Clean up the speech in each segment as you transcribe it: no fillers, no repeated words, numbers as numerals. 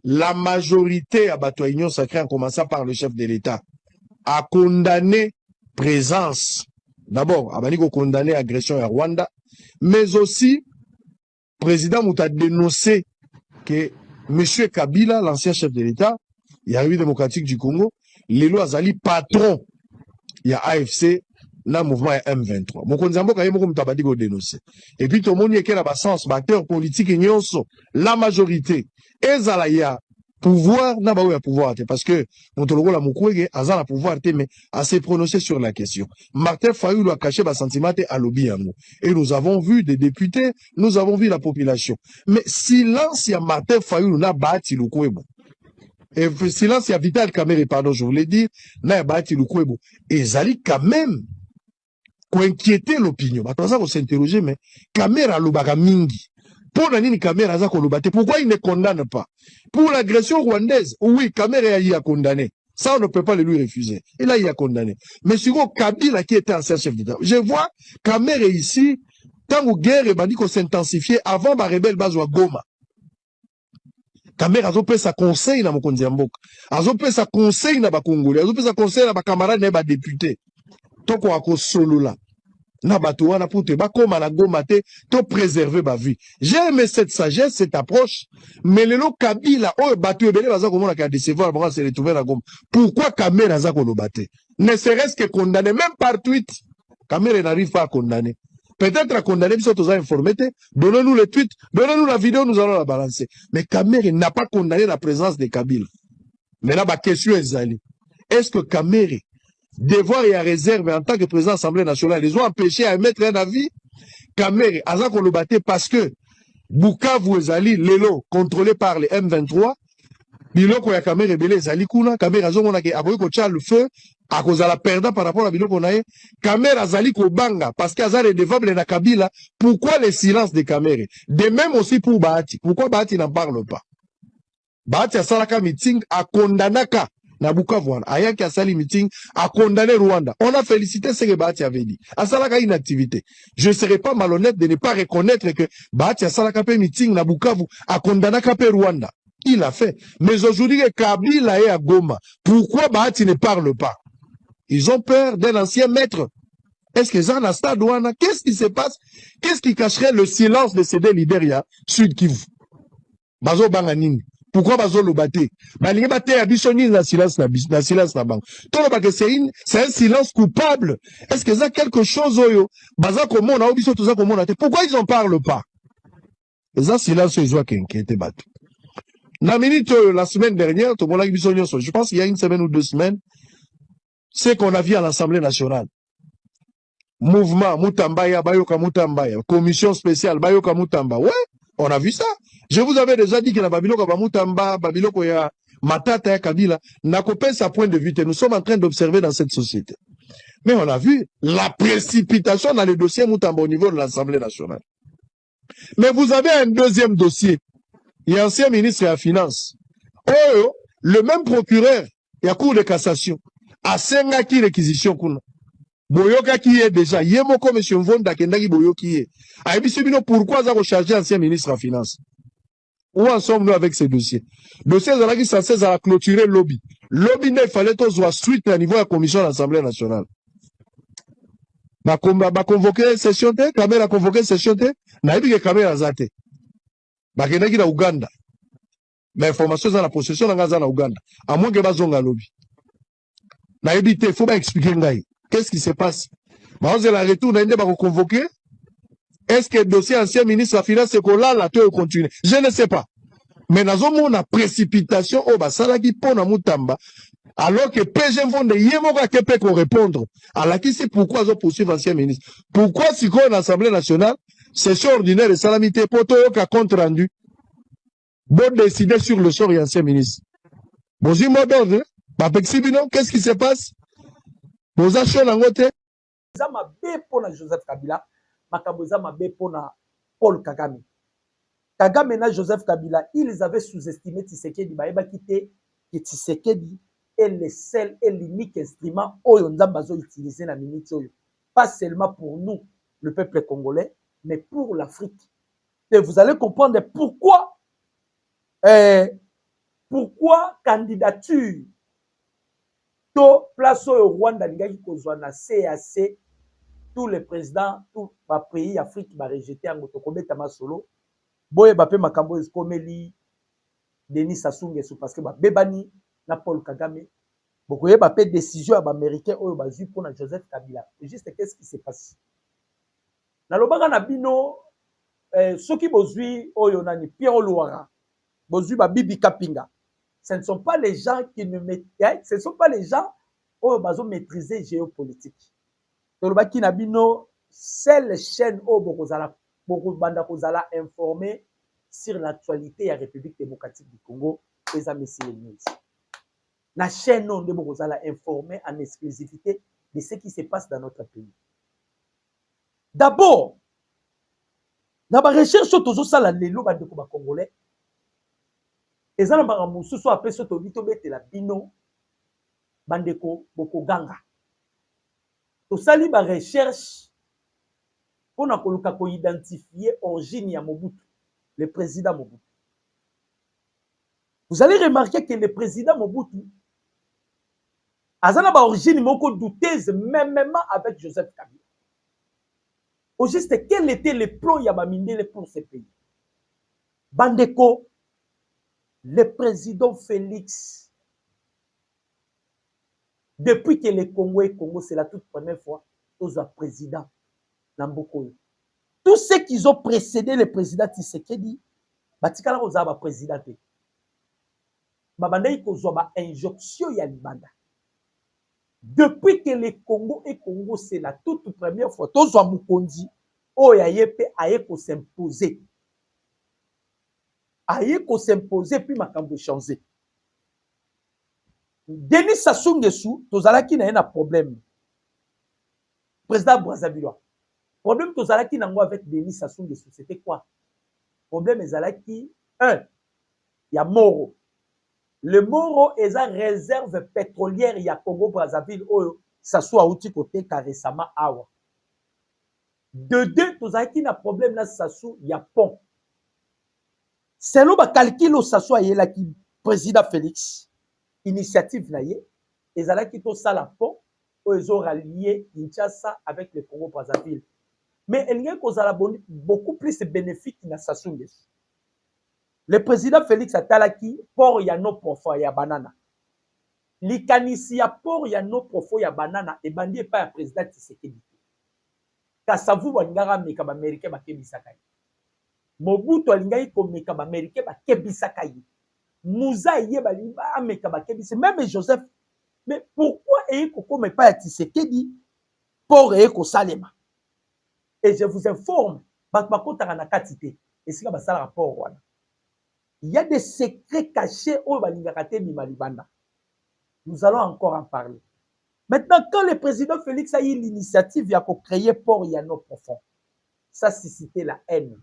la majorité à Bato Union Sacrée, en commençant par le chef de l'État, a condamné présence. D'abord, a condamné agression à Rwanda, mais aussi, le président Mouta dénoncé que M. Kabila, l'ancien chef de l'État, il y a République démocratique du Congo, les lois Azali patron, il y a AFC, le mouvement M23. Mon konzambo kaye moko mutabadi go dénoncer. Et puis tout le monde y est là sens, acteur politique et nyonso, la majorité, ezala ya pouvoir na ba ya pouvoir parce que montologo la mukwege azala pouvoir mais à se prononcer sur la question. Martin Fayulu a caché ba sentiment à lobby yango. Et nous avons vu des députés, nous avons vu la population. Mais silence ya Martin Fayulu na bati lukwebo. Et silence ya Vital Kamerhe, pardon, je voulais dire, na bati lukwebo. Et zali quand même inquiéter l'opinion. Bah, ça, on s'interroger, mais Kamera lobaka mingi. Pour la nini Kamera za kolobate, pourquoi il ne condamne pas? Pour l'agression rwandaise, oui, Kamera y a condamné. Ça, on ne peut pas le lui refuser. Et là, il a condamné. Mais sur Kabila qui était ancien chef d'État, je vois Kamera ici, tant que guerre et bandit qu'on s'intensifiait avant ma rebelle base à Goma. Kamera a fait sa conseil dans mon kondiamboka. A fait sa conseil dans ma Congolais. A fait sa conseil dans ma camarade dans ma député. Tant qu'on a solo là. Na batouana pour te bakoma na goma te to préserver ma vie. J'ai aimé cette sagesse, cette approche, mais le lo Kabila oh batou ebele baza komona ka décevoir ba se retrouver na goma. Pourquoi Kamera za ko lo baté? Ne serait-ce que condamné même par tweet. Kamera n'arrive pas à condamner. Peut-être à condamner parce que tu as informé, donnez-nous le tweet, donnez-nous la vidéo, nous allons la balancer. Mais Kamera n'a pas condamné la présence de Kabila. Mais là ma question est zali. Est-ce que Kamera devoir et à réserve en tant que président de l'Assemblée nationale, ils ont empêché à émettre un avis. Kamera, Azak Kolobaté, parce que Bukavu Ezali, Lelo, contrôlé par les M23, Biloko ya Kamera Belé Ezali Kuna, Kamera Zongonake, Aboy Kocha le feu, à cause de la perdant par rapport à Biloko Nae, Kamera Azali Kobanga, parce qu'Azar est dévable na Kabila, pourquoi le silence de Kamera? De même aussi pour Bahati. Pourquoi Bahati n'en parle pas? Bahati a Salaka meeting, a Kondanaka, na Bukavu, Ayaki a sali meeting, a condamné Rwanda. On a félicité ce que Bahati avait dit. A Salaka une activité. Je ne serais pas malhonnête de ne pas reconnaître que Bahati a Salaka meeting, na Bukavu, a condamné Rwanda. Il a fait. Mais aujourd'hui, Kabila est à Goma. Pourquoi Bahati ne parle pas? Ils ont peur d'un ancien maître. Est-ce que ça n'a pas douana? Qu'est-ce qui se passe? Qu'est-ce qui cacherait le silence de ces deux leaders, ya? Sud Kivu. Bazo Banganini. Pourquoi bazo le batté? Balingi batté à Bissoni na silence na banque. Tout le baké c'est un silence coupable. Est-ce que ça quelque chose oyo? Baza comment na obiso tout ça comment na te? Pourquoi ils en parlent pas? Et ça silence ils ont qu'inquiété battu. Na minute la semaine dernière, tout le monde a Bissoni, je pense qu'il y a une semaine ou 2 semaines, c'est qu'on a vu à l'Assemblée nationale. Mouvement Moutambaya, Bayoka Moutambaya, commission spéciale Bayoka Moutamba. Ouais, on a vu ça. Je vous avais déjà dit que la Babiloko Moutamba, Babiloko ya Matata ya Kabila, n'a coupé sa point de vue. Nous sommes en train d'observer dans cette société. Mais on a vu la précipitation dans le dossier Moutamba au niveau de l'Assemblée nationale. Mais vous avez un deuxième dossier. Il y a ancien ministre de la Finance. Oh, le même procureur, il y a cour de cassation. A Sengaki réquisition kuna. Boyoka qui est déjà, Yemoko M. Mvonda Kendaki Boyoki est. Aïbisibino, pourquoi ça recharger ancien ministre en finance? Où en sommes-nous avec ces dossiers? Dossiers qui sont censés à clôturer le lobby. Lobby, il fallait que soit suite à niveau de la commission de l'Assemblée nationale. Bah, convoquer session T, Kamera convoqué session T, naïbi que Kamera zate. Bah, Kendaki na Uganda. Mais information dans la possession dans la Uganda. À moins que bazonga lobby. Naïbi T, faut pas expliquer ngaï. Qu'est-ce qui se passe? Est-ce que le dossier ancien ministre de la Finance est là, tout continue? Je ne sais pas. Mais nous avons une précipitation au Basalaki pour Moutamba, alors que PG vont de Yemoka Kepe pour répondre. Alors qui c'est pourquoi ils ont poursuivi l'ancien ministre? Pourquoi si qu'on l'Assemblée nationale, session ordinaire de salamité pour tout le compte rendu, bon décider sur le sort de l'ancien ministre. Bon, j'ai mot d'ordre, qu'est-ce qui se passe? Vous achetez la moitié? Ça m'a bé pour Joseph Kabila, Makaboza m'a bé pour Paul Kagame. Kagame et Joseph Kabila, ils avaient sous-estimé Tshisekedi, Baeba quitté que Tshisekedi est le seul et l'unique instrument où on a besoin d'utiliser la minute. Pas seulement pour nous, le peuple congolais, mais pour l'Afrique. Et vous allez comprendre pourquoi pourquoi candidature to place au Rwanda lingaki kozwa na CAC tous les présidents tout ba pays Afrique ba rejeter en tokobeta masolo boye ba pe makambo ekomeli Denis Sassou Nguesso parce que ba bebani na Paul Kagame bokoye ba pe décision ba américain oyo bazui pour na Joseph Kabila. Juste qu'est-ce qui s'est passé na lobaka na bino soki bozui oyo nani Pierre Louara bozui ba Bibi Kapinga. Ce ne sont pas les gens qui ne maîtrisent, ce ne sont pas les gens qui ont maîtrisé géopolitique. Tolobaki na bino, c'est les chaînes où banda kozala informé sur l'actualité de la République démocratique du Congo et ça Messi News. La chaîne où banda informé en exclusivité de ce qui se passe dans notre pays. D'abord, dans la recherche sur tout ça, les bandeko congolais. Et ça, na mususu apé soto bito betela bino bandeko bokoganga. To sali ba recherche pour na koluka ko identifier origine ya Mobutu, le président Mobutu. Vous allez remarquer que le président Mobutu azana ba origine moko douteuse même avec Joseph Kabila. Au juste quel était le plan ya ba mindele pour ce pays? Bandeko le président Félix, depuis que le Congo est Congo, c'est la toute première fois qu'ils ont président Nambokoyo. Tous ceux qui ont précédé le président Tshisekedi, batikala kozaba président te. Babandai kozwa injonction ya libanda. Depuis que le Congo est Congo, c'est la toute première fois tozwa mukonzi oyo ayepe aye ko s'imposer. Aye ko s'imposer puis makambo changer. Denis Sassou Nguesso tozalaki na un problème. Président Brazzaville. Problème tozalaki nango avec Denis Sassou Nguesso, c'était quoi? Problème ezalaki un, il y a Moro. Le Moro est la réserve pétrolière ya Congo Brazzaville oyo Sassou auti côté récemment awa. De deux tozalaki na problème na Sassou ya pont. Selon ba calcul Sassou ayelaki président Félix, initiative na ye, ezalaki to sala pont oyo ezo rallier Kinshasa avec le Congo Brazzaville. Mais il y a beaucoup plus bénéfique na Sassou Nguesso. Le président Félix atalaki port ya no profond ya banana. Likanisi ya port ya no profond ya banana e bandi pa ya président Tshisekedi. Kasavu baningara meka ba américain ba kebisaka. Mobutu alingai ko meka ba américain ba kebisaka. Mouza yeba liba ameka ba kebisaka. Même Joseph, mais pourquoi est ko me pa ya Tshisekedi port e ko salema? Et je vous informe, et c'est un rapport. Il y a des secrets cachés au Balingakate Mimalibanda. Nous allons encore en parler. Maintenant, quand le président Félix a eu l'initiative, il a créé Port Yano Profond. Ça suscitait la haine. Vous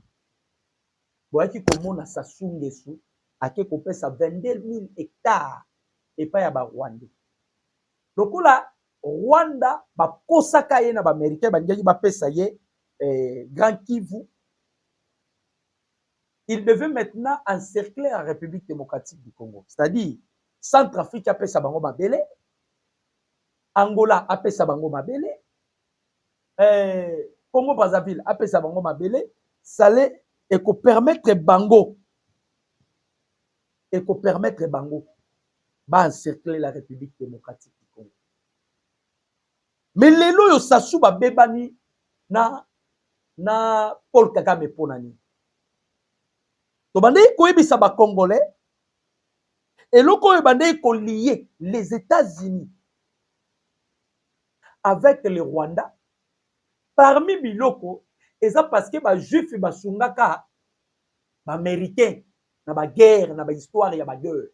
voyez comment on a Sassou Nguesso, à qui on pèse 22 000 hectares et pas à Rwanda. Donc là, Rwanda, ba kosaka ye na ba américain ba ngi ba pesa ye Grand Kivu. Il devait maintenant encercler la République démocratique du Congo. C'est-à-dire, Centrafrique a pesa bango mabele, Angola a pesa bango mabele, Congo Brazzaville a pesa bango mabele, ça allait et ko permettre bango ba encercler la République démocratique du Congo. Mais lelo yo Sassou ba bebani na Paul Kagame ponani. To bande ko ebisa ba Congolais et loko e bande ko lier les États-Unis avec le Rwanda parmi biloko eza parce que ba juif ba sungaka ba américain na ba guerre na ba histoire ya ba guerre.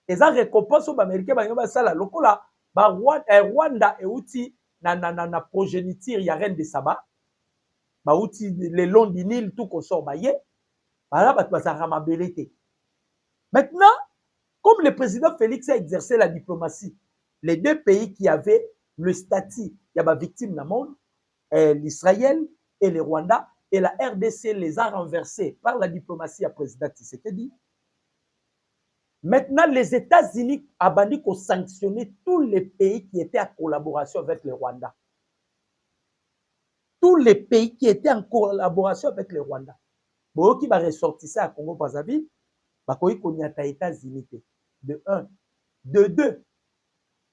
Eza récompense ba américain ba sala lokola ba Rwanda e uti na progéniture ya reine de Saba. Baouti le long du Nil tout qu'on sort baye maintenant comme le président Félix a exercé la diplomatie, les deux pays qui avaient le statut il y a victime dans le monde, l'Israël et le Rwanda, et la RDC les a renversés par la diplomatie à président Tshisekedi. Maintenant, les États-Unis ont sanctionné tous les pays qui étaient en collaboration avec le Rwanda. Tous les pays qui étaient en collaboration avec le Rwanda. Bon, qui va ressortir ça à Congo Brazzaville, bah, il y a les États-Unis. De un. De deux.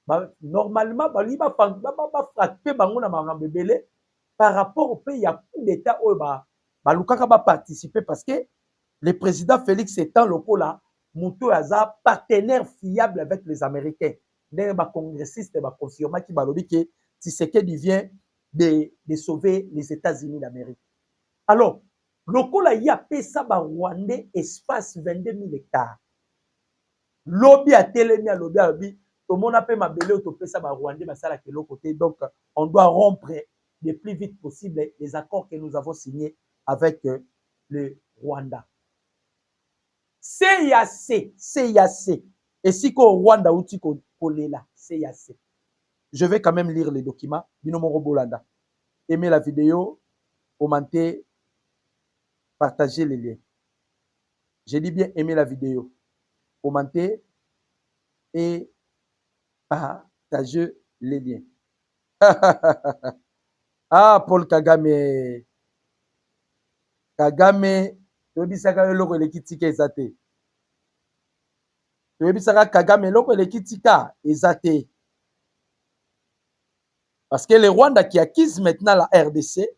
Bah, normalement, bah, il va frapper par rapport au pays, il y a coup d'État où bah, Lukaka va participer parce que le président Félix étant local, Moutou Aza, partenaire fiable avec les Américains. Les congressistes confirment qui balobi que Tshisekedi vient de sauver les États-Unis d'Amérique. Alors, local il y a pesa ba Rwandais espace 22 000 hectares. Lobby a télé à lobby à lobby. Tout le monde a fait ma belle auto pesa ba Rwandais basala que l'autre côté. Donc, on doit rompre le plus vite possible les accords que nous avons signés avec le Rwanda. CIAC. Et si au Rwanda ou là, CIAC. Je vais quand même lire les documents. Binomoro Bolanda. Aimez la vidéo, commentez, partagez les liens. J'ai dit bien aimer la vidéo, commentez et partagez les liens. Ah, Paul Kagame. Kagame. Tobisaka loko elekitika ezate. Tobisaka Kagame loko elekitika ezate. Parce que le Rwanda qui acquise maintenant la RDC,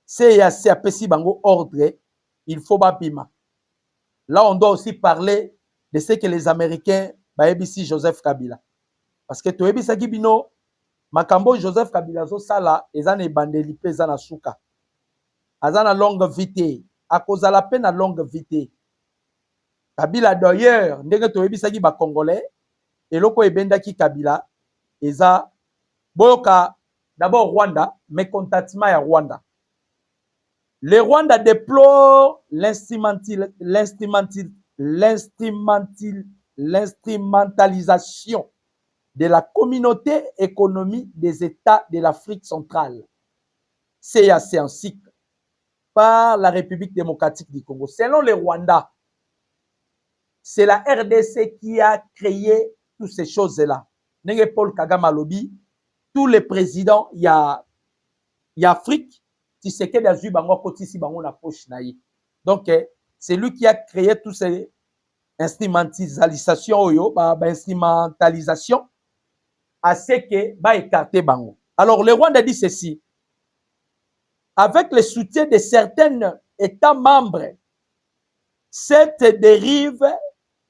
c'est à Pessi Bango ordre, il faut bapima. Là, on doit aussi parler de ce que les Américains, ici Joseph Kabila. Parce que tu as dit bino, Makambo Joseph Kabila zo sala, ezana ebandeli pe ezana suka. Azana longue vite, à cause de la peine à longue vite. Kabila d'ailleurs, ndenge tu as dit ba Congolais, et loko ebenda ki Kabila, eza boyoka d'abord Rwanda, mais contactement à Rwanda. Le Rwanda déplore l'instrumentalisation de la communauté économique des États de l'Afrique centrale, CAC ainsi par la République démocratique du Congo. Selon le Rwanda, c'est la RDC qui a créé toutes ces choses-là. Nenge Paul Kagame Alobi, tous les présidents, il y a Afrique, Tshisekedi a bango kotisi bango na poche na ye. Donc c'est lui qui a créé toutes ces instrumentalisations instrumentalisation à ce que ba écarter bango. Alors le Rwanda dit ceci: avec le soutien de certains États membres, cette dérive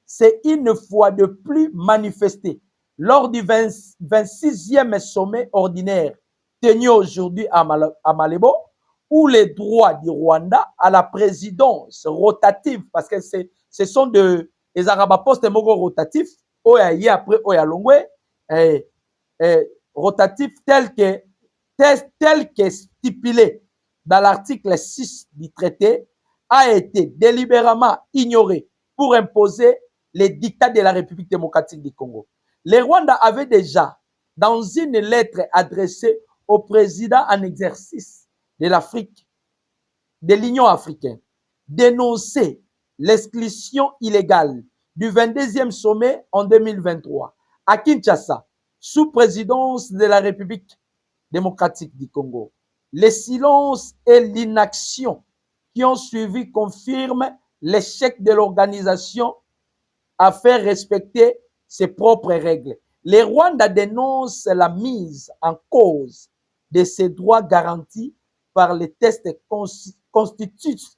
s'est une fois de plus manifestée lors du 26e sommet ordinaire tenu aujourd'hui à Malebo, où les droits du Rwanda à la présidence rotative, parce que ce sont des arabapostes rotatifs, oya après oya longwe, rotatifs tels que stipulé dans l'article 6 du traité, a été délibérément ignoré pour imposer les dictats de la République démocratique du Congo. Le Rwanda avait déjà, dans une lettre adressée au président en exercice de l'Afrique, de l'Union africaine, dénoncé l'exclusion illégale du 22e sommet en 2023 à Kinshasa, sous présidence de la République démocratique du Congo. Le silence et l'inaction qui ont suivi confirment l'échec de l'organisation à faire respecter ses propres règles. Le Rwanda dénonce la mise en cause de ses droits garantis par les tests constitutifs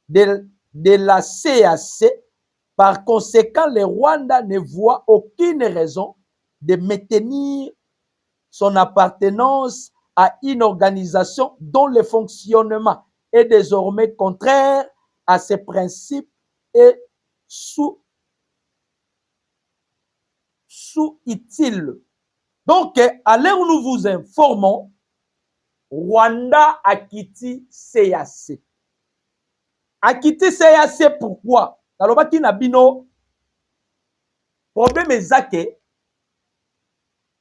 de la CAC. Par conséquent, le Rwanda ne voit aucune raison de maintenir son appartenance à une organisation dont le fonctionnement est désormais contraire à ses principes et sous-utile. Donc, à l'heure où nous vous informons, Rwanda a quitté CAC. A quitté CAC pourquoi? Talobaki Nabino, problème est que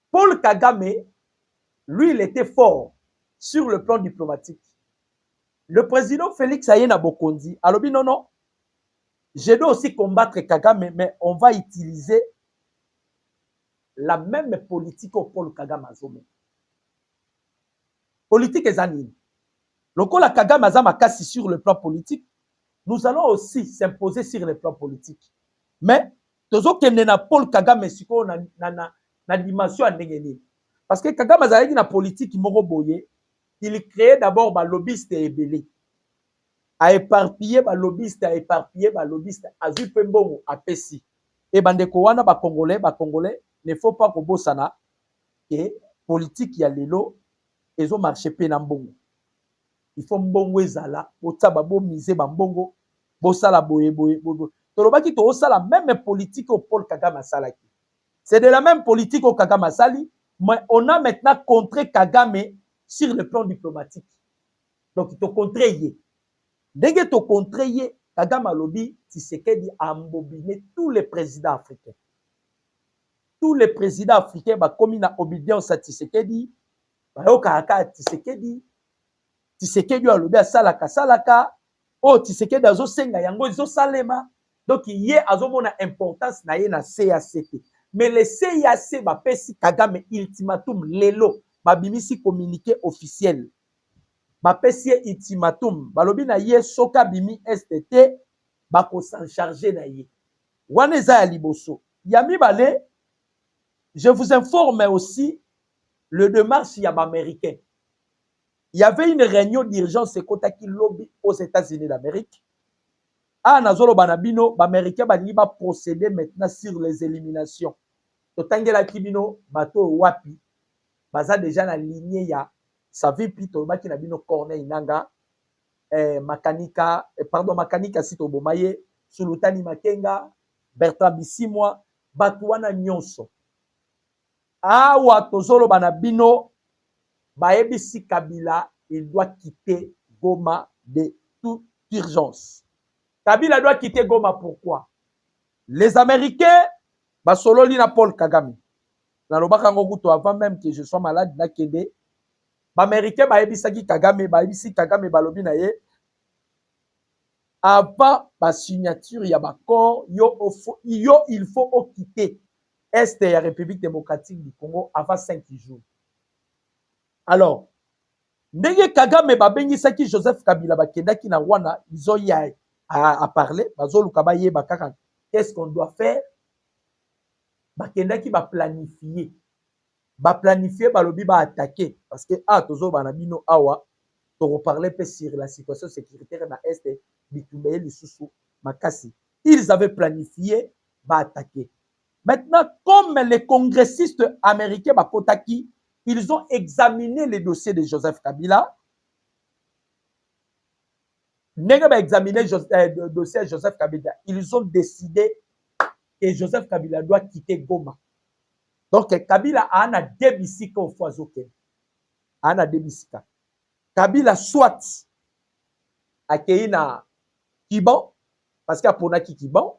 Paul Kagame, lui, il était fort sur le plan diplomatique. Le président Félix Ayena Bokondi, alobi non, je dois aussi combattre Kagame, mais on va utiliser la même politique au Paul Kagame Azome. Politique ezanine. Lokola Kagame Azama kassi sur le plan politique, nous allons aussi s'imposer sur le plan politique. Mais, tozo kende na Paul Kagame siko na dimension à ndenge. Parce que Kagame Azali na politique moko boye, il crée d'abord ba lobbyiste et belé. A éparpiller ba lobbyiste, a zu pembongo a pesi. Et bandeko wana ba congolais ne faut pas ko bosana que politique ya lelo ezo marché pe na mbongo. Il faut mbongo ezala, botsa ba bo mise ba mbongo, bosala boye. Tolobaki to osala même politique au Paul Kagame salaki. C'est de la même politique au Kagame sali, mais on a maintenant contré Kagame sur le plan diplomatique. Donc il te contré yé. Dès que tu contré yé, Kagame lobby, Tshisekedi a embobiné tous les présidents africains. Tous les présidents africains ba komi na obédience à Tshisekedi, ba yo kaka Tshisekedi a lobby salaka, oh Tshisekedi azo senga yango izo salema. Donc yé azomona importance na yé na CACT. Mais le CAC ba pesi Kagame ultimatum lelo, ba bimisi communiqué officiel. Ba pesi ultimatum, ba lobi na yé soka bimi STT, ba ko s'en charger na yé. Wane za ya liboso. Yami bale, je vous informe aussi le 2 mars yaba américain. Il y avait une réunion d'urgence Kotaki lobby aux États-Unis d'Amérique. Ah, nazolo banabino, l'Américain va procéder maintenant sur les éliminations. Totangela kibino, bato wapi, baza déjà na lignée ya, ça veut plutôt baki nabino Corneille Nanga, Makanika Sito Bomaye, Sulutani Makenga, Bertrand Bisimwa, Batouana Nyonso. Ah, watozolo banabino, Baebisi Kabila, il doit quitter Goma de toute urgence. Kabila doit quitter Goma, pourquoi? Les Américains, Basololi na Paul Kagame. Nalobaka ngokuto avant même que je sois malade, na kende. Américains, Baebisaki Kagame, Baebisi Kagame, Balobi na ye. Avant la signature, il y a accord, il faut quitter Est de la République démocratique du Congo avant 5 jours. Alors, ndenge Kagame babengi saki Joseph Kabila bakendaki na wana ils ont y à parler bazoluka baye bakaka qu'est-ce qu'on doit faire bakendaki ba planifier balobi ba attaquer parce que tozo banabino awa to reparler pe sur la situation sécuritaire na Est bitumbe lisusu makasi ils avaient planifié ba attaquer. Maintenant comme les congressistes américains bakotaki, ils ont examiné les dossiers de Joseph Kabila. Nega ba examiné le dossier de Joseph Kabila. Ils ont décidé que Joseph Kabila doit quitter Goma. Donc Kabila a un débisika au foizoke. A un débisika. Kabila soit accueilli na Kiban parce qu'il y a Ponaki Kiban,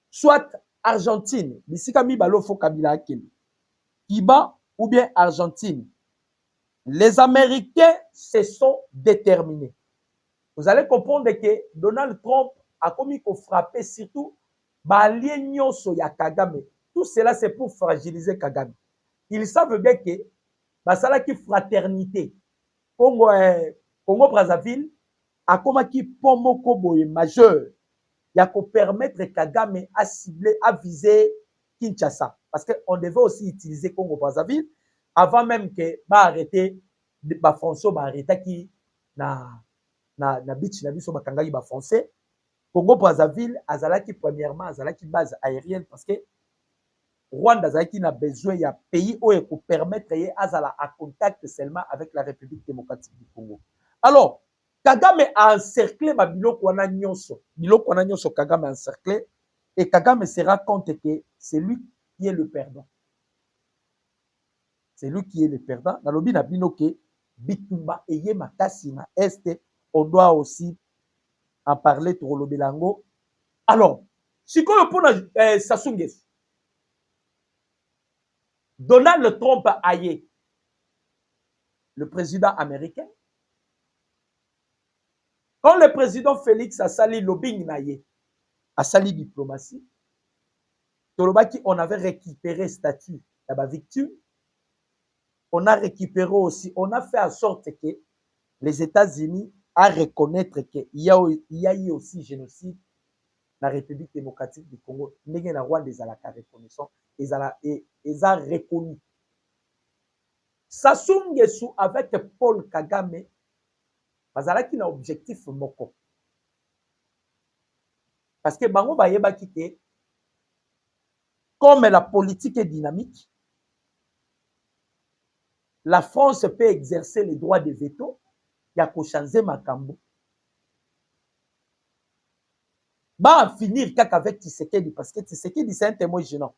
soit Argentine. Bisika mi balo fo Kabila accueilli. Kiban ou bien Argentine. Les Américains se sont déterminés. Vous allez comprendre que Donald Trump a commis qu'on frapper surtout Balien Soya Kagame. Tout cela, c'est pour fragiliser Kagame. Ils savent bien que Basala qui fraternité, Congo-Brazzaville, a comme qui pomo koboye majeur, il y a qu'on permettre Kagame à cibler, à viser Kinshasa. Parce qu'on devait aussi utiliser Congo-Brazzaville avant même que arrêter François arrêter qui na beach na biso bakangaki ba français. Congo-Brazzaville azalaki premièrement azalaki base aérienne parce que Rwanda azalaki na besoin ya pays où pour permettre azala à contact seulement avec la République démocratique du Congo. Alors Kagame a encerclé ba biloko wana nyonso Kagame a encerclé et Kagame se rend compte que c'est lui qui est le perdant. C'est lui qui est le perdant. Nalobi na bino ke bitumba eye makasi na Est, on doit aussi en parler pour le Belango. Alors, si on pour Sassou Nguesso, Donald Trump aye, le président américain, quand le président Félix a sali lobbying na ye, à sali diplomatie. Tolobaki, on avait récupéré statut de la victime. On a récupéré aussi, on a fait en sorte que les États-Unis à reconnaître qu'il y a eu aussi génocide dans la République démocratique du Congo. Ndenge na Rwanda ezalaka reconnaissant, eza reconnu. Sassou Nguesso avec Paul Kagame bazalaki na objectif moko. Parce que bango bayebaki te comme la politique est dynamique, la France peut exercer les droits de veto ya kochanze makambo. Ba finir kaka avec Tshisekedi parce que Tshisekedi c'est un témoin gênant.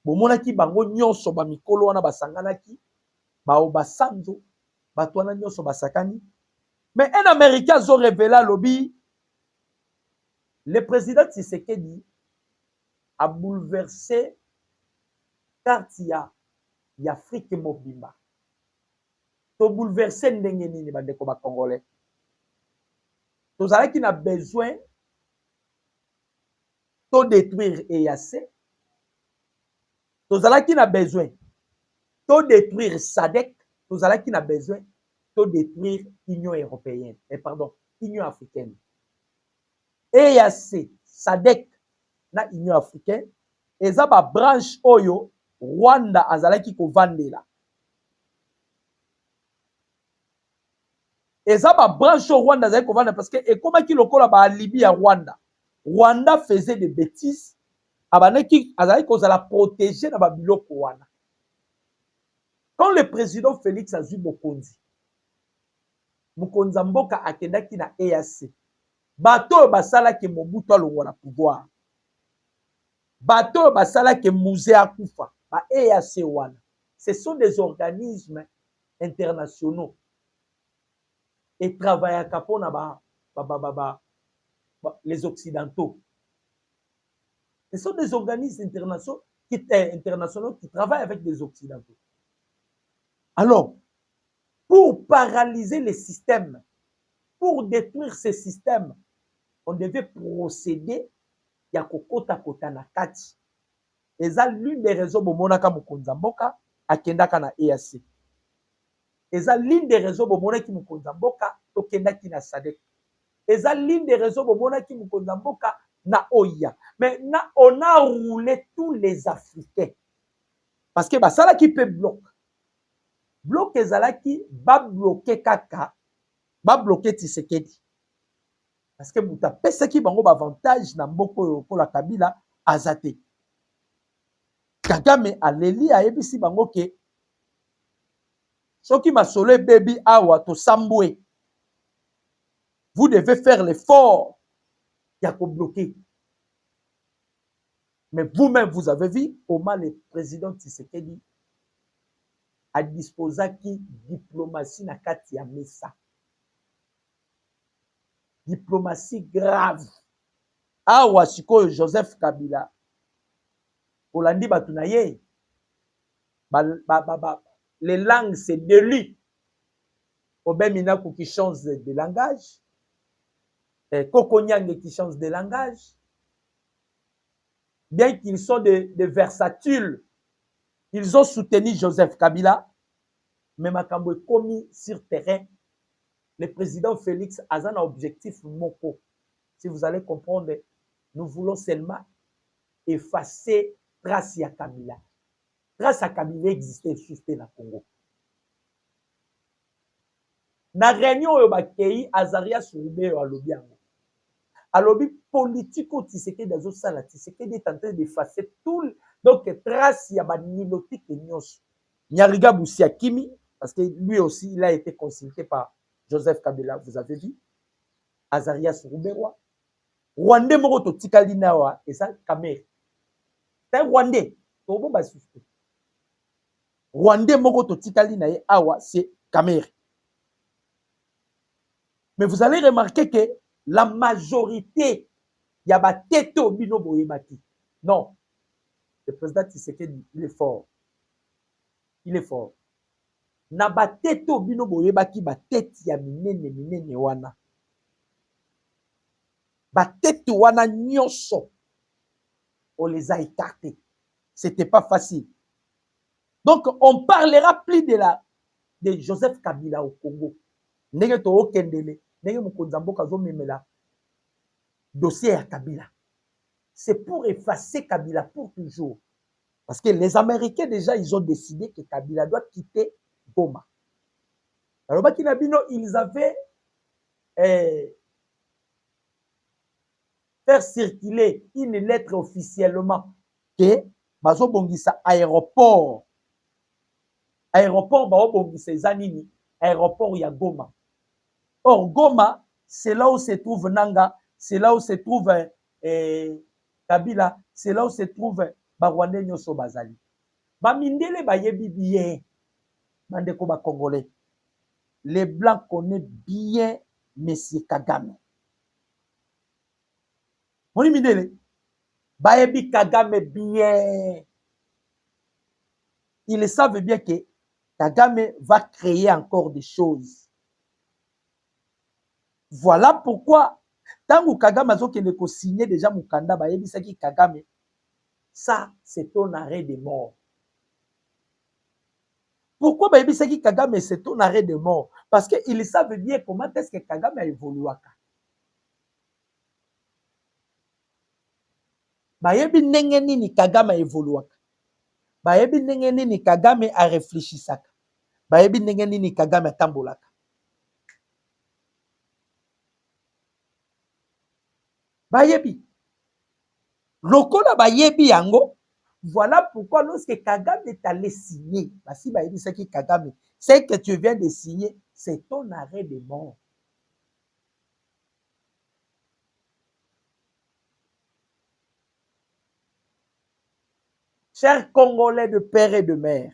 Bomonaki bango nyonso ba mikolo wana basanganaki ba Obasanjo bato wana nyonso basakani. Mais un Américain a révélé lobby le président Tshisekedi a bouleversé carte ya Afrique mobimba. To bouleversé ndenge nini bandeko ba congolais. Tozalaki na besoin to détruire EAC. Tozalaki na besoin to détruire SADC. Tozalaki na besoin to détruire Union européenne. Pardon, Union africaine. EAC, SADC na Union africaine. Eza ba branche oyo Rwanda azalaki kovandela. Eza ba branche Rwanda azalaki kovandela parce que ekomaki lokola ba alibi ya Rwanda. Rwanda faisait des bêtises. Abaneki azalaki kozala protéger na ba biloko wana. Quand le président Félix azui Mokonzi, Mokonza mboka akendaki na EAC. Bato basala ke Mobutu alongwa na pouvoir. Bato basala ke Mouze akufa. Ba EAC wana. Ce sont des organismes internationaux. Et travaillent à Capona les Occidentaux. Ce sont des organismes internationaux qui travaillent avec des Occidentaux. Alors, pour paralyser les systèmes, pour détruire ces systèmes, on devait procéder ya kokota kota na kati. Et ça, l'une des raisons pour monaka Mokonza mboka akendaka na EAC. Et ça, l'une des raisons pour monaki Mokonza mboka tokendaki na SADC. Et ça, l'une des raisons pour monaki Mokonza mboka na OIA. Mais on a roulé tous les Africains. Parce que ça là qui peut bloquer. Bloc ezalaki ba bloquer kaka, ba bloquer Tshisekedi. Parce que muta pesaki bango ba avantage na mboko ko la Kabila azate. Kagame aleli ayebisi bango ke soki masolo baby awa to sambwe. Vous devez faire l'effort ya ko bloquer. Mais vous-même vous avez vu comment le président Tshisekedi a disposé qui diplomatie na kati ya mesa. Diplomatie grave. Awa sikoyo Joseph Kabila Olandi batunaye les langues c'est de lui. Obeminako qui change de langage. Kokonyang qui change de langage. Bien qu'ils sont des versatiles, ils ont soutenu Joseph Kabila, mais Makambo est commis sur terrain. Le président Félix a un objectif moko. Si vous allez comprendre, nous voulons seulement effacer trace ya Kabila. Trace ya Kabila existait juste na Congo. Na réunion yo bakei Azaria Soube yo alobi yango. Alobi politico Tshisekedi dazo sala Tshisekedi est en train d'effacer tout donc trace ya ba nilotique nyonso. Nyariga Boussia Kimi parce que lui aussi il a été consulté par Joseph Kabila, vous avez vu. Azaria Soube Rwandais moko to tikali nawa et ça Kamer. C'est Rwandais. To bo ba suspect. Rwandais moko to tikali na ye awa c'est Kamer. Mais vous allez remarquer que la majorité, il y a des têtes au bino boyemaki. Non. Le président Tshisekedi, il est fort. Il est fort. Na ba tête au bino boyemaki, ba tête ya minene wana. batete wana nyonso, on les a écartés. C'était pas facile. Donc, on parlera plus de Joseph Kabila au Congo. Ndenge to okendele, ndenge mokonzi mboka azomemela dossier à Kabila. C'est pour effacer Kabila pour toujours. Parce que les Américains, déjà, ils ont décidé que Kabila doit quitter Goma. Alors, ils avaient faire circuler une lettre officiellement que Bazo Bongisa aéroport. Aéroport, Bao Bongisa Zanini, aéroport ya Goma. Or, Goma, c'est là où se trouve Nanga, c'est là où se trouve Kabila, c'est là où se trouve Barwande Nyoso Bazali. Bamindele bayebi bien, bandeko ba Congolais. Les Blancs connaissent bien M. Kagame. Moni Mindele, bayebi Kagame bien. Ils savent bien que Kagame va créer encore des choses. Voilà pourquoi, tant que Kagame a signé déjà Mukanda, bayebi saki Kagame, ça c'est ton arrêt de mort. Pourquoi bayebi saki Kagame c'est ton arrêt de mort? Parce qu'ils savent bien comment est-ce que Kagame a évolué. Bayebi ndenge nini Kagame a évolué. Bayebi ndenge nini Kagame a réfléchi. Bayebi ndenge nini Kagame a tambolaka. Bayebi. Lokola bayebi yango. Voilà pourquoi lorsque Kagame est allé signer, si bayebi c'est qui Kagame, c'est que tu viens de signer, c'est ton arrêt de mort. Chers Congolais de père et de mère,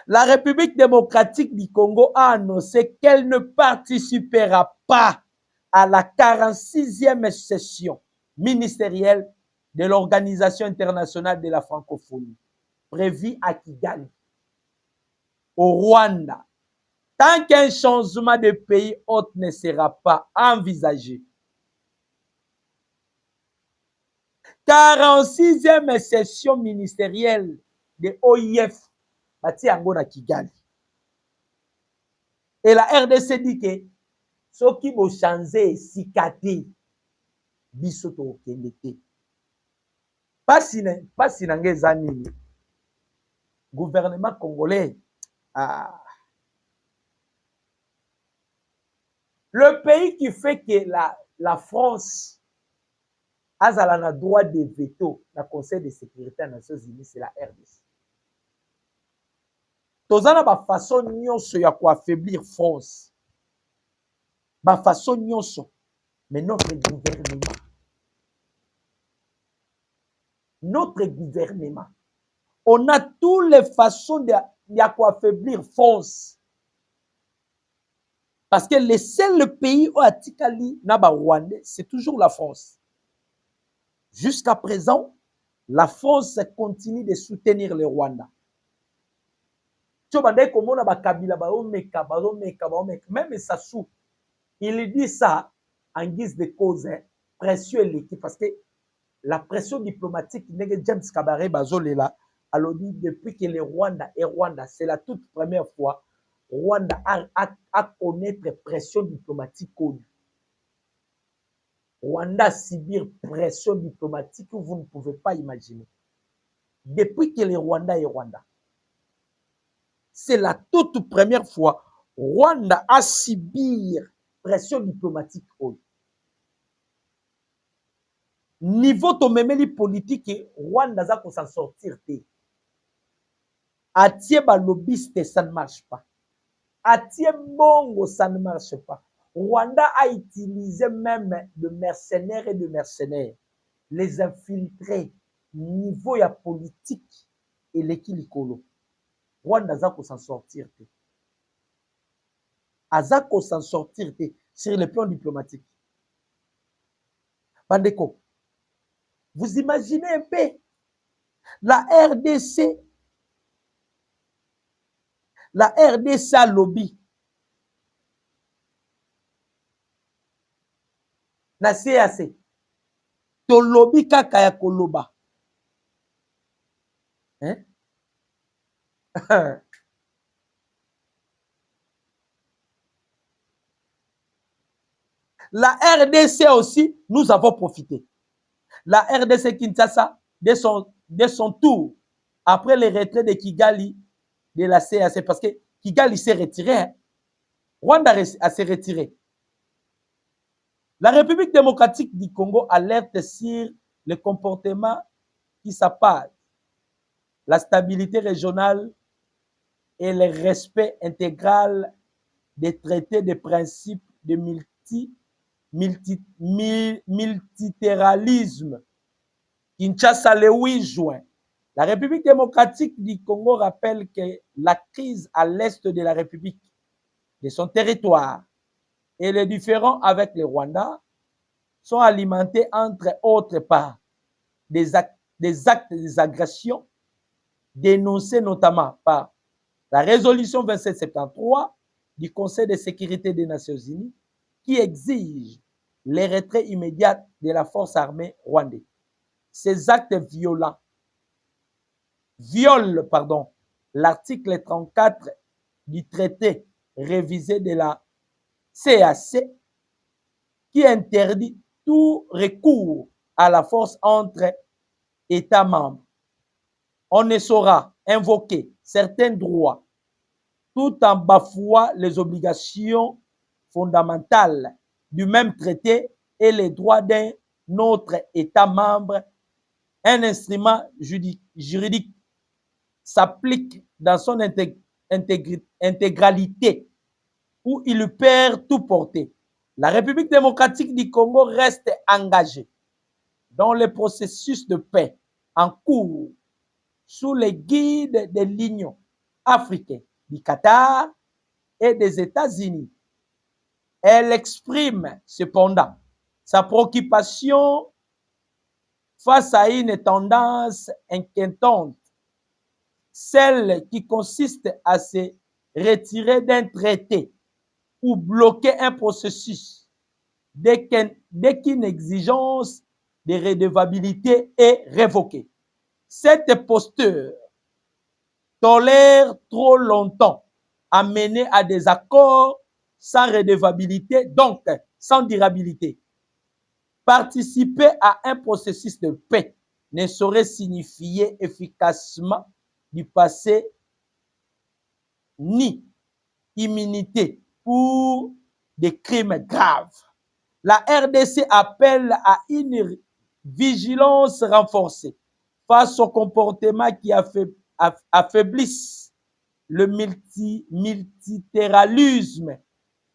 la République démocratique du Congo a annoncé qu'elle ne participera pas à la 46e session ministérielle de l'Organisation internationale de la francophonie, prévue à Kigali, au Rwanda, tant qu'un changement de pays hôte ne sera pas envisagé. 46e session ministérielle de OIF, bati yango na Kigali. Et la RDC dit que ceux qui vont changer sikati biso to okende. Pasi nange zanini. Gouvernement congolais. Le pays qui fait que la France a un droit de veto dans le Conseil de sécurité des Nations Unies, c'est la RDC. Tozana ba façon nyonso ya ko affaiblir France. Ba façon nyonso. Mais notre gouvernement, on a toutes les façons de affaiblir France. Parce que le seul pays où Atikali Naba Rwandais, c'est toujours la France. Jusqu'à présent, la France continue de soutenir le Rwanda. Même Sassou, il dit ça en guise de cause, pression l'équipe, parce que la pression diplomatique, James Kabaré Bazolela, alors dit depuis que le Rwanda et Rwanda, c'est la toute première fois, Rwanda a connaître pression diplomatique. Rwanda subir pression diplomatique que vous ne pouvez pas imaginer. Depuis que le Rwanda est Rwanda, c'est la toute première fois Rwanda a subir pression diplomatique. Niveau to memeli politique, Rwanda za ko s'en sortir te. Atie ba lobbyiste, ça ne marche pas. Atie bongo, ça ne marche pas. Rwanda a utilisé même de mercenaires et de mercenaires. Les infiltrés, niveau ya politique et l'équilikolo. Rwanda za ko s'en sortir te. Azako s'en sortir te sur le plan diplomatique. Bandeko, vous imaginez un peu la RDC a lobby. na CAC tolobi kaka ya koloba hein? La RDC aussi, nous avons profité. La RDC Kinshasa, de son tour, après le retrait de Kigali, de la CAC, parce que Kigali s'est retiré, hein? Rwanda s'est retiré. La République démocratique du Congo alerte sur le comportement qui s'appâte, la stabilité régionale et le respect intégral des traités de principes de multilatéralisme. Kinshasa, le 8 juin. La République démocratique du Congo rappelle que la crise à l'est de la République, de son territoire, et les différends avec le Rwanda sont alimentés entre autres par des actes des agressions dénoncés notamment par la résolution 2773 du Conseil de sécurité des Nations Unies qui exige le retrait immédiat de la force armée rwandaise. Ces actes violent l'article 34 du traité révisé de la CAC qui interdit tout recours à la force entre États membres. On ne saura invoquer certains droits tout en bafouant les obligations fondamentales du même traité et les droits d'un autre État membre. Un instrument juridique s'applique dans son intégralité où il perd toute portée. La République démocratique du Congo reste engagée dans le processus de paix en cours sous le guide de l'Union africaine, du Qatar et des États-Unis. Elle exprime cependant sa préoccupation face à une tendance inquiétante, celle qui consiste à se retirer d'un traité ou bloquer un processus dès qu'une exigence de redevabilité est révoquée. Cette posture tolère trop longtemps à mener à des accords sans redevabilité, donc sans durabilité. Participer à un processus de paix ne saurait signifier efficacement du passé ni immunité pour des crimes graves. La RDC appelle à une vigilance renforcée face au comportement qui affaiblissent le multilatéralisme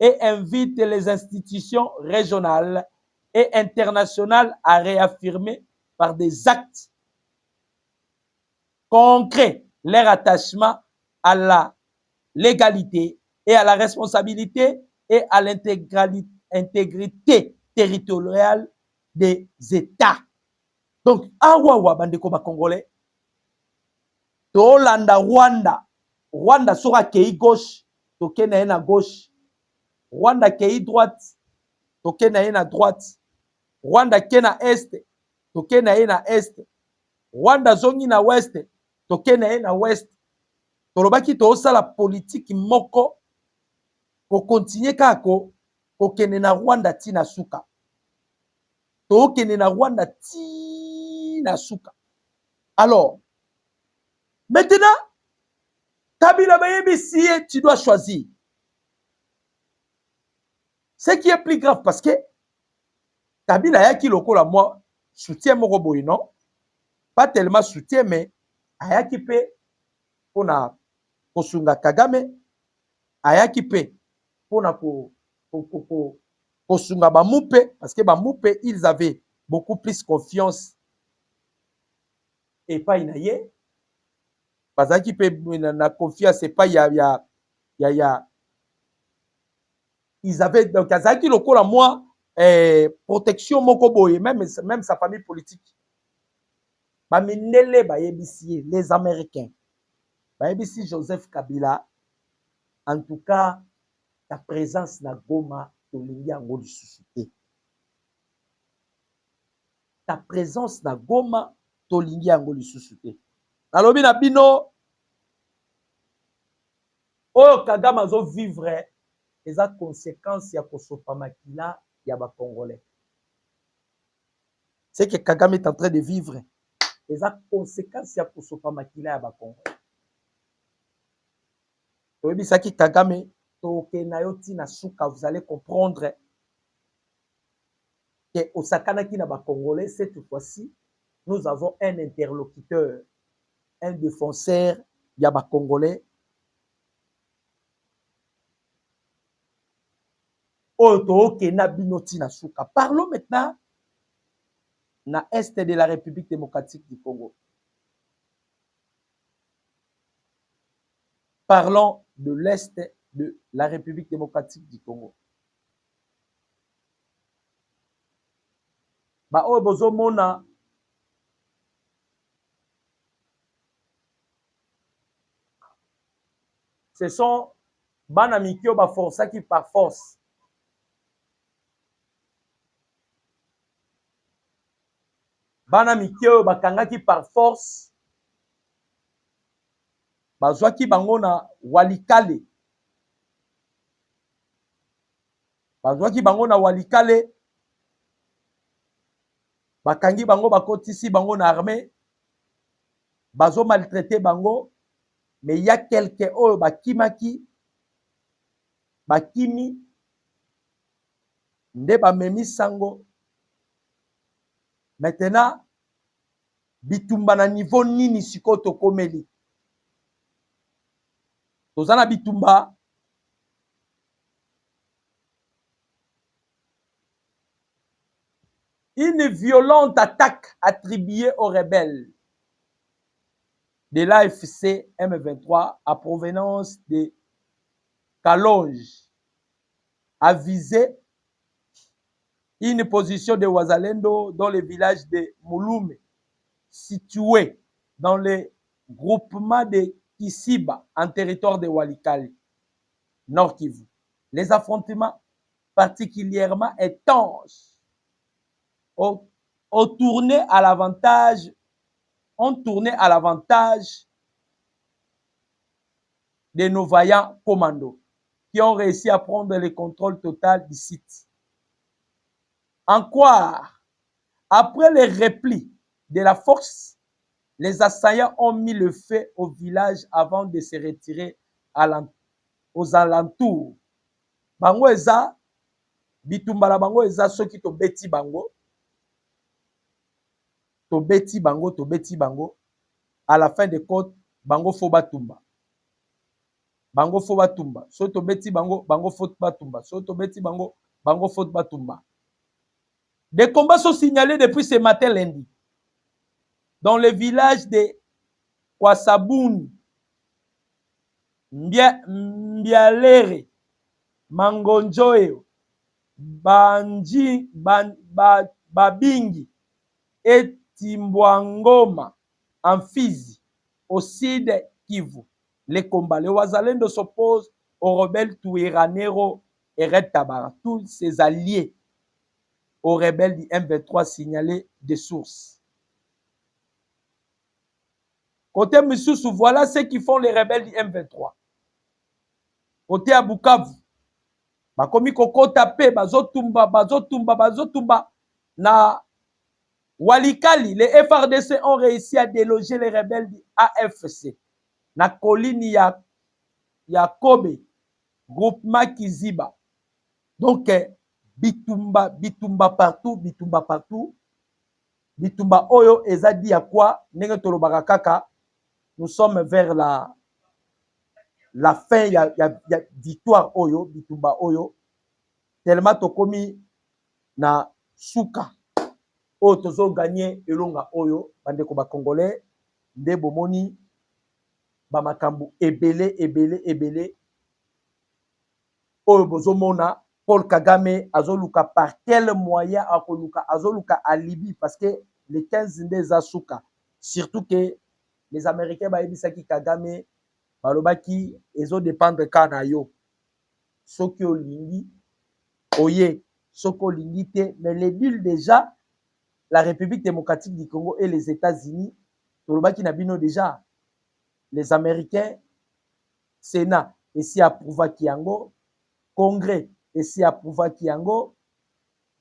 et invite les institutions régionales et internationales à réaffirmer par des actes concrets leur attachement à la légalité et à la responsabilité et à l'intégrité territoriale des États. Donc, awawa bandeko ba Congolais, tolanda Rwanda. Rwanda sera kei gauche, toke na na gauche. Rwanda kei droite, toke na na droite. Rwanda ke na est, toke na na est. Rwanda zongi na ouest, toke na na ouest. Tolobaki tosala politique moko ko continuer kako ko kene na Rwanda tina suka. To kene na Rwanda tina suka. Alors, maintenant, Kabila Bayebisi, tu dois choisir. Ce qui est plus grave parce que Kabila Yaki lokola moi soutien moko boy non, pas tellement soutien mais ayaki pe pona kosunga Kagame, ayaki pe pona kosunga bamupe parce que bamupe ils avaient beaucoup plus confiance et pas inaye parce que pe na confiance et pas ya ils avaient donc Kazaki lokola moi protection moko boye même sa famille politique baminele bayebisi les Américains bayebisi Joseph Kabila en tout cas ta présence na Goma tolingi yango lisusu te ta présence na Goma tolingi yango lisusu te. Nalobi na bino oyo Kagame azo vivre eza conséquence ya kosopa makila ya ba Congolais. C'est que Kagame est en train de vivre eza conséquence ya kosopa makila ya ba Congolais. Toyebisaki Kagame toke na yo tina suka, vous allez comprendre que osakanaki na ba Congolais, cette fois-ci nous avons un interlocuteur, un défenseur ya ba Congolais. Parlons maintenant na est de la République démocratique du Congo. Parlons de l'est de la République démocratique du Congo. Ba oyo bozomona ce sont bana mikio ba forçaki par force. Bana mikio bakangaki par force. Bazwaki bango na Walikale. Bazwaki bango na Walikale. Bakangi bango bakotisi bango na armée. Bazo maltraité bango. Mais il y a quelques oyo bakimaki. Bakimi. Nde bamemi sango. Maintenant, bitumba na niveau nini siko tokomeli. Tozana bitumba. Une violente attaque attribuée aux rebelles de l'AFC M23 à provenance de Kalonge a visé une position de Wazalendo dans le village de Mouloume, situé dans le groupement de Kisiba, en territoire de Walikale, Nord Kivu. Les affrontements particulièrement étanches ont tourné à l'avantage de nos vaillants commandos qui ont réussi à prendre le contrôle total du site. En quoi, après les replis de la force, les assaillants ont mis le feu au village avant de se retirer aux alentours. Bango eza, bitumbala bango eza soki to beti bango, à la fin de compte, bango fo batumba. Bango fo batumba. So to beti bango, bango fo batumba. So to beti bango, bango fo batumba. Des combats sont signalés depuis ce matin lundi dans le village de Kwasaboun, Mbialere, Mangonjoyo, Babingi et Timbwangoma en Fizi, au sud Kivu. Les combats, les Wazalendo s'opposent aux rebelles Touiranero et Red Tabara, tous ses alliés aux rebelles du M23 signalés des sources. Côté Missoussou, voilà ce qu'ils font les rebelles du M23. Côté Abukavu, bakomi koko tapé, bazotumba, na Walikali, les FRDC ont réussi à déloger les rebelles du AFC. Na colline ya Kobe, groupement Kiziba. Donc, bitumba partout. Bitumba oyo ezadi ya quoi? Nenge tolobaka kaka, nous sommes vers la fin ya victoire oyo, bitumba oyo. Tellement tokomi na suka. Oyo tozo gagner elonga oyo, bandeko ba Congolais, nde bomoni ba makambu ebele. Oyo bozomona Paul Kagame azoluka par quel moyen azoluka alibi parce que les 15 des asuka, surtout que les Américains baebisaki Kagame balobaki ezo dépendre kana yo soki olingi oye soko olingi te, mais les deals déjà la République démocratique du Congo et les États-Unis, tolobaki na bino déjà, les Américains, Sénat, ici approuvaki yango, Congrès, ici approuvaki yango,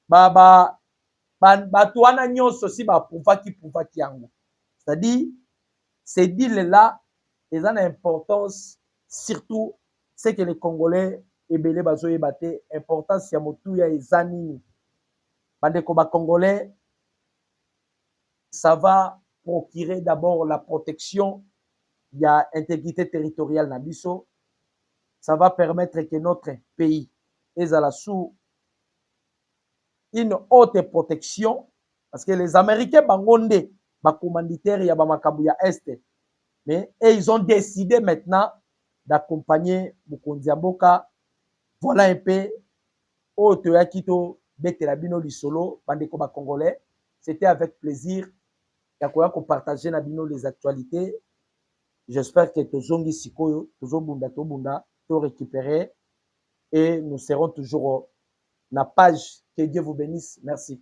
bato wana nyonso si approuvaki yango. C'est-à-dire, ces deals-là, ils ont une importance, surtout, c'est que les Congolais, ebele bazoye bate, importance ya motuya ezanini. Bandeko ba Congolais, ça va procurer d'abord la protection, il y a intégrité territoriale na biso, ça va permettre que notre pays ezala sous une haute protection, parce que les Américains bangonde ba commanditaire ya ba makabu ya Est, mais et ils ont décidé maintenant d'accompagner Mokonzi ya mboka. Voilà un peu oyo ya kito betela bino lisolo bandeko ba Congolais, c'était avec plaisir ya koya ko partager na bino les actualités. J'espère que tozongi sikoyo tozobunda to récupérer et nous serons toujours na page. Que Dieu vous bénisse. Merci.